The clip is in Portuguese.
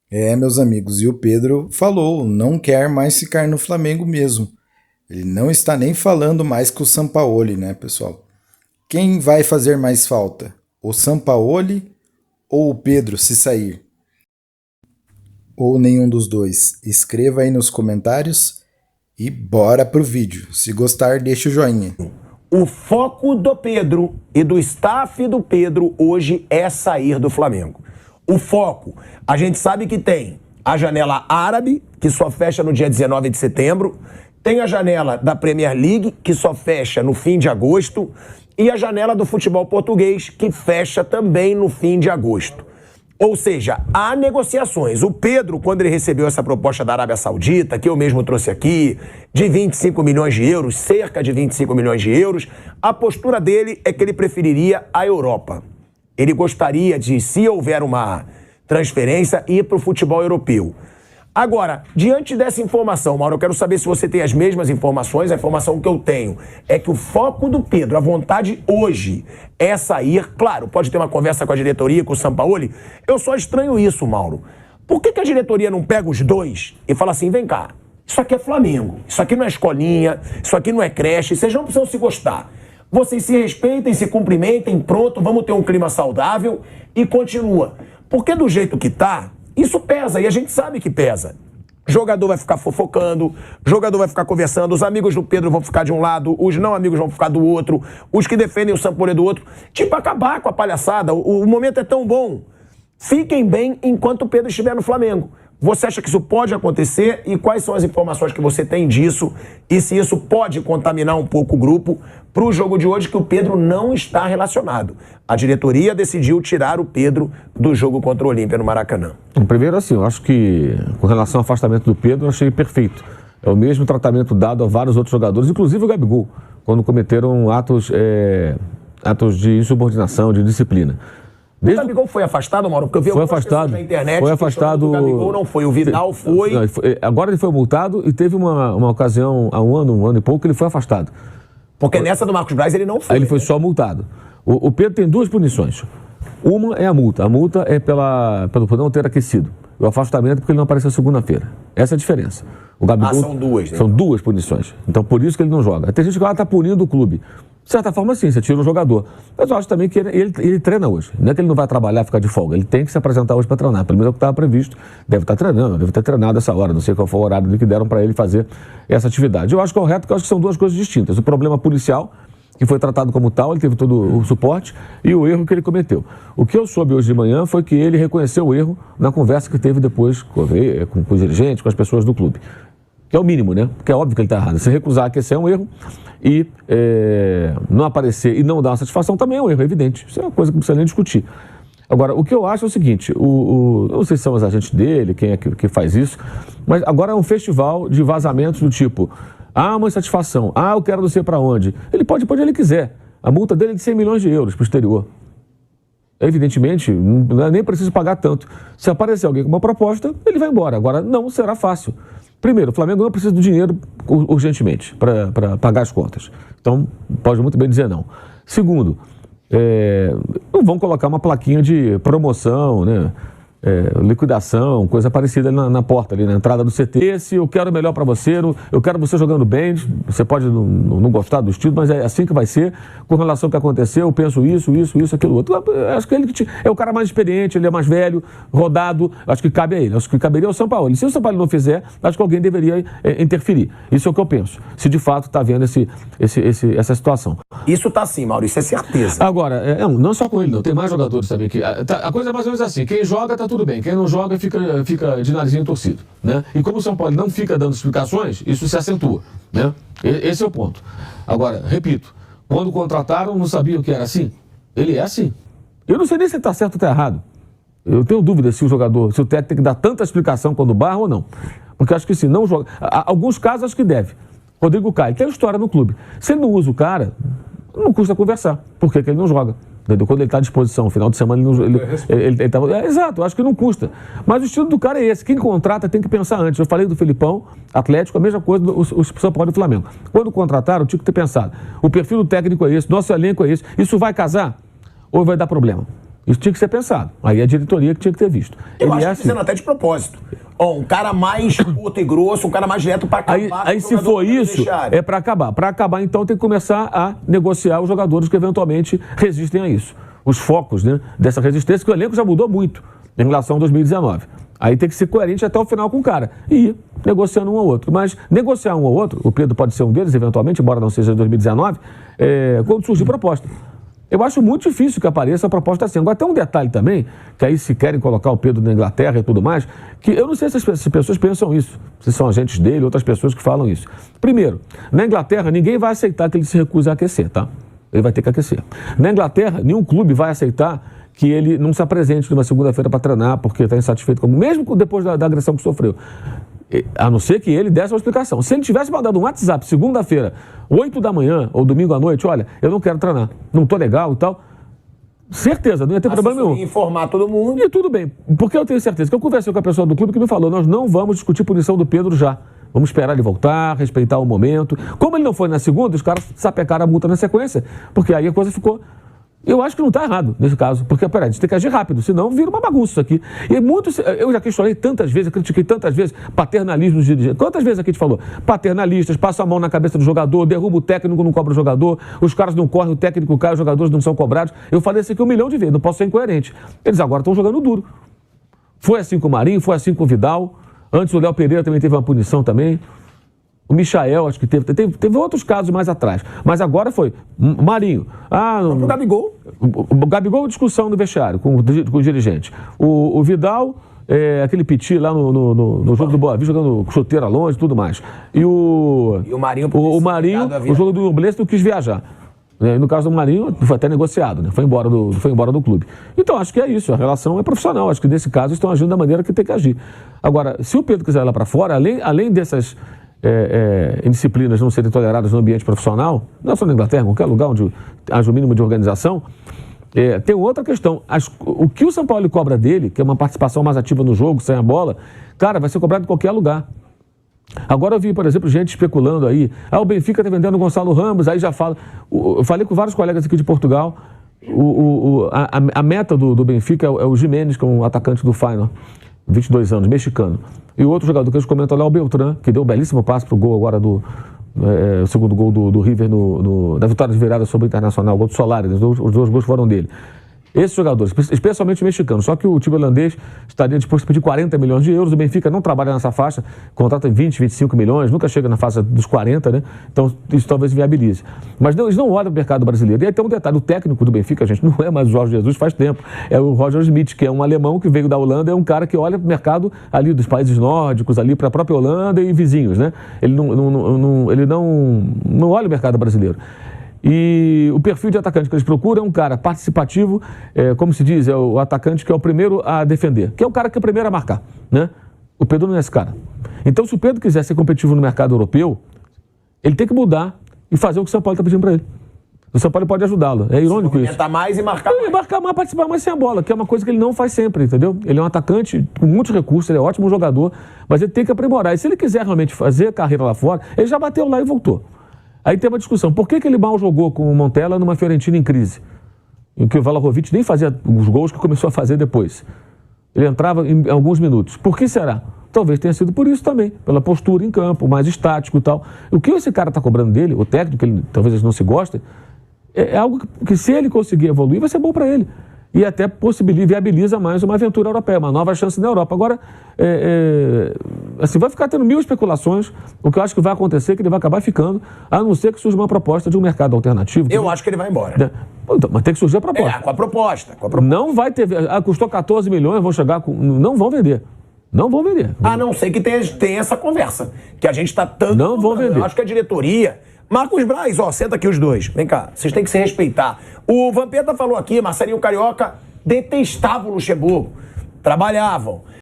Meus amigos, e o Pedro falou, não quer mais ficar no Flamengo mesmo. Ele não está nem falando mais com o Sampaoli, né, pessoal? Quem vai fazer mais falta? O Sampaoli ou o Pedro se sair? Ou nenhum dos dois? Escreva aí nos comentários e bora pro vídeo. Se gostar, deixa o joinha. O foco do Pedro e do staff do Pedro hoje é sair do Flamengo. O foco, a gente sabe que tem a janela árabe, que só fecha no dia 19 de setembro, tem a janela da Premier League, que só fecha no fim de agosto, e a janela do futebol português, que fecha também no fim de agosto. Ou seja, há negociações. O Pedro, quando ele recebeu essa proposta da Arábia Saudita, que eu mesmo trouxe aqui, de 25 milhões de euros, cerca de 25 milhões de euros, a postura dele é que ele preferiria a Europa. Ele gostaria de, se houver uma transferência, ir para o futebol europeu. Agora, diante dessa informação, Mauro, eu quero saber se você tem as mesmas informações. A informação que eu tenho é que o foco do Pedro, a vontade hoje, é sair. Claro, pode ter uma conversa com a diretoria, com o Sampaoli. Eu só estranho isso, Mauro. Por que a diretoria não pega os dois e fala assim, vem cá, isso aqui é Flamengo, isso aqui não é escolinha, isso aqui não é creche, vocês não precisam se gostar. Vocês se respeitem, se cumprimentem, pronto, vamos ter um clima saudável e continua. Porque do jeito que tá, isso pesa, e a gente sabe que pesa. Jogador vai ficar fofocando, jogador vai ficar conversando, os amigos do Pedro vão ficar de um lado, os não amigos vão ficar do outro, os que defendem o Sampaoli do outro. Tipo, acabar com a palhaçada, o momento é tão bom. Fiquem bem enquanto o Pedro estiver no Flamengo. Você acha que isso pode acontecer e quais são as informações que você tem disso e se isso pode contaminar um pouco o grupo para o jogo de hoje que o Pedro não está relacionado? A diretoria decidiu tirar o Pedro do jogo contra o Olímpia no Maracanã. Primeiro, assim, eu acho que com relação ao afastamento do Pedro, eu achei perfeito. É o mesmo tratamento dado a vários outros jogadores, inclusive o Gabigol, quando cometeram atos de insubordinação, de disciplina. O Gabigol foi afastado, Mauro? Porque eu vi algumas pessoas na internet foi afastado. O Gabigol não foi, o Vidal foi. Não, agora ele foi multado e teve uma ocasião, há um ano e pouco, que ele foi afastado. Porque nessa do Marcos Braz ele não foi. Aí ele foi só multado. O Pedro tem duas punições. Uma é a multa. A multa é pelo não ter aquecido. O afastamento é porque ele não apareceu segunda-feira. Essa é a diferença. O Gabigol, são duas, né? São duas punições. Então, por isso que ele não joga. Tem gente que está punindo o clube. De certa forma, sim, você tira o jogador. Mas eu acho também que ele treina hoje. Não é que ele não vai trabalhar, ficar de folga. Ele tem que se apresentar hoje para treinar. Pelo menos é o que estava previsto. Deve estar treinando, deve ter treinado essa hora. Não sei qual foi o horário que deram para ele fazer essa atividade. Eu acho correto, porque eu acho que são duas coisas distintas. O problema policial, que foi tratado como tal, ele teve todo o suporte, e o erro que ele cometeu. O que eu soube hoje de manhã foi que ele reconheceu o erro na conversa que teve depois com os dirigentes, com as pessoas do clube. Que é o mínimo, né? Porque é óbvio que ele está errado. Se recusar a aquecer é um erro e não aparecer e não dar uma satisfação também é um erro, é evidente. Isso é uma coisa que não precisa nem discutir. Agora, o que eu acho é o seguinte, eu não sei se são os agentes dele, quem é que faz isso, mas agora é um festival de vazamentos do tipo, uma insatisfação, eu quero não sei para onde. Ele pode ir onde ele quiser. A multa dele é de 100 milhões de euros para o exterior. Evidentemente, não é nem preciso pagar tanto. Se aparecer alguém com uma proposta, ele vai embora. Agora, não será fácil. Primeiro, o Flamengo não precisa do dinheiro urgentemente para pagar as contas. Então, pode muito bem dizer não. Segundo, não vão colocar uma plaquinha de promoção, né? Liquidação, coisa parecida na porta, ali na entrada do CT. Se eu quero o melhor para você, eu quero você jogando bem, você pode não gostar do estilo, mas é assim que vai ser. Com relação ao que aconteceu, eu penso isso, aquilo outro. Acho que ele é o cara mais experiente, ele é mais velho, rodado, acho que cabe a ele, acho que caberia ao Sampaoli. Se o Sampaoli não fizer, acho que alguém deveria interferir. Isso é o que eu penso, se de fato está vendo essa situação. Isso está sim, Maurício, é certeza. Agora, não só com ele, não, tem mais jogadores também. A coisa é mais ou menos assim, quem joga está tudo bem, quem não joga fica de narizinho torcido, né? E como o São Paulo não fica dando explicações, isso se acentua, né? Esse é o ponto. Agora, repito, quando contrataram, não sabiam que era assim? Ele é assim. Eu não sei nem se está certo ou está errado. Eu tenho dúvida se o técnico tem que dar tanta explicação quando barra ou não. Porque acho que se não joga... Alguns casos acho que deve. Rodrigo Caio tem uma história no clube. Se ele não usa o cara, não custa conversar. Por que ele não joga? Quando ele está à disposição, no final de semana ele tá... Exato, acho que não custa. Mas o estilo do cara é esse. Quem contrata tem que pensar antes. Eu falei do Felipão, Atlético, a mesma coisa do São Paulo e do Flamengo. Quando contrataram, tinha que ter pensado. O perfil do técnico é esse, nosso elenco é esse. Isso vai casar ou vai dar problema? Isso tinha que ser pensado. Aí a diretoria que tinha que ter visto. Eu Ele acho é que assim. fazendo até de propósito. Ó, um cara mais curto e grosso, um cara mais direto pra acabar. Aí com o se jogador for do isso, vestiário. é para acabar. Para acabar, então, tem que começar a negociar os jogadores que eventualmente resistem a isso. Os focos, né, dessa resistência, que o elenco já mudou muito em relação a 2019. Aí tem que ser coerente até o final com o cara. E ir negociando um ao outro. Mas negociar um ao outro, o Pedro pode ser um deles, eventualmente, embora não seja de 2019, quando surgir proposta. Eu acho muito difícil que apareça a proposta assim. Agora, tem um detalhe também, que aí se querem colocar o Pedro na Inglaterra e tudo mais, que eu não sei se as pessoas pensam isso, se são agentes dele, outras pessoas que falam isso. Primeiro, na Inglaterra, ninguém vai aceitar que ele se recuse a aquecer, tá? Ele vai ter que aquecer. Na Inglaterra, nenhum clube vai aceitar que ele não se apresente numa segunda-feira para treinar, porque está insatisfeito com mesmo depois da agressão que sofreu. A não ser que ele desse uma explicação. Se ele tivesse mandado um WhatsApp segunda-feira, 8 da manhã ou domingo à noite, olha, eu não quero treinar, não tô legal e tal, certeza, não ia ter problema nenhum. Informar todo mundo. E tudo bem, porque eu tenho certeza que eu conversei com a pessoa do clube que me falou, nós não vamos discutir punição do Pedro já. Vamos esperar ele voltar, respeitar o momento. Como ele não foi na segunda, os caras sapecaram a multa na sequência, porque aí a coisa ficou... Eu acho que não está errado nesse caso, porque, peraí, a gente tem que agir rápido, senão vira uma bagunça isso aqui. E muitos, eu já questionei tantas vezes, eu critiquei tantas vezes paternalismo dos dirigentes. Quantas vezes aqui a gente falou? Paternalistas, passa a mão na cabeça do jogador, derruba o técnico, não cobra o jogador, os caras não correm, o técnico cai, os jogadores não são cobrados. Eu falei isso aqui 1 milhão de vezes, não posso ser incoerente. Eles agora estão jogando duro. Foi assim com o Marinho, foi assim com o Vidal. Antes o Léo Pereira também teve uma punição também. O Michael, acho que teve outros casos mais atrás. Mas agora foi Marinho. O Gabigol. O Gabigol, discussão no vestiário com o dirigente. O Vidal, aquele piti lá no jogo do Boa Vista, jogando chuteira longe e tudo mais. E o Marinho, o jogo do Nublense não quis viajar. No caso do Marinho, foi até negociado, né? Foi embora do clube. Então, acho que é isso, a relação é profissional. Acho que nesse caso estão agindo da maneira que tem que agir. Agora, se o Pedro quiser ir lá para fora, além dessas indisciplinas não serem toleradas no ambiente profissional, não só na Inglaterra, em qualquer lugar onde haja o mínimo de organização, tem outra questão. O que o São Paulo cobra dele, que é uma participação mais ativa no jogo, sem a bola, cara, vai ser cobrado em qualquer lugar. Agora eu vi, por exemplo, gente especulando aí, o Benfica está vendendo o Gonçalo Ramos, aí já fala. Eu falei com vários colegas aqui de Portugal, a meta do Benfica é o Giménez, que é um atacante do Feyenoord, 22 anos, mexicano. E o outro jogador que eles comentam lá é o Beltrán, que deu um belíssimo passe para o gol agora o segundo gol do River da vitória de virada sobre o Internacional, o gol do Solari, os dois gols foram dele. Esses jogadores, especialmente mexicanos, só que o time holandês estaria disposto a pedir 40 milhões de euros, o Benfica não trabalha nessa faixa, contrata 20, 25 milhões, nunca chega na faixa dos 40, né? Então isso talvez viabilize. Mas não, eles não olham para o mercado brasileiro. E aí tem um detalhe, o técnico do Benfica, gente, não é mais o Jorge Jesus faz tempo, é o Roger Schmidt, que é um alemão que veio da Holanda, é um cara que olha para o mercado ali dos países nórdicos, ali para a própria Holanda e vizinhos, né? Ele não olha o mercado brasileiro. E o perfil de atacante que eles procuram é um cara participativo, como se diz, é o atacante que é o primeiro a defender, que é o cara que é o primeiro a marcar, né? O Pedro não é esse cara. Então, se o Pedro quiser ser competitivo no mercado europeu, ele tem que mudar e fazer o que o São Paulo está pedindo para ele. O São Paulo pode ajudá-lo. É irônico isso. Tentar mais e marcar mais. Marcar mais, participar mais sem a bola, que é uma coisa que ele não faz sempre, entendeu? Ele é um atacante com muitos recursos, ele é um ótimo jogador, mas ele tem que aprimorar. E se ele quiser realmente fazer carreira lá fora, ele já bateu lá e voltou. Aí tem uma discussão, por que ele mal jogou com o Montella numa Fiorentina em crise? Em que o Vlahovic nem fazia os gols que começou a fazer depois. Ele entrava em alguns minutos. Por que será? Talvez tenha sido por isso também, pela postura em campo, mais estático e tal. O que esse cara está cobrando dele, o técnico, que talvez eles não se gostem, é algo que se ele conseguir evoluir, vai ser bom para ele. E até viabiliza mais uma aventura europeia, uma nova chance na Europa. Agora, assim, vai ficar tendo 1000 especulações. O que eu acho que vai acontecer é que ele vai acabar ficando, a não ser que surja uma proposta de um mercado alternativo. Eu acho que ele vai embora. Então, mas tem que surgir a proposta. Com a proposta. Não vai ter... custou 14 milhões, vão chegar com... Não vão vender. Não vão vender. A não ser que tenha essa conversa. Que a gente está tanto... Não vão vender. Eu acho que a diretoria... Marcos Braz, senta aqui os dois. Vem cá, vocês têm que se respeitar. O Vampeta falou aqui, Marcelinho Carioca detestava o Luxemburgo. Trabalhavam.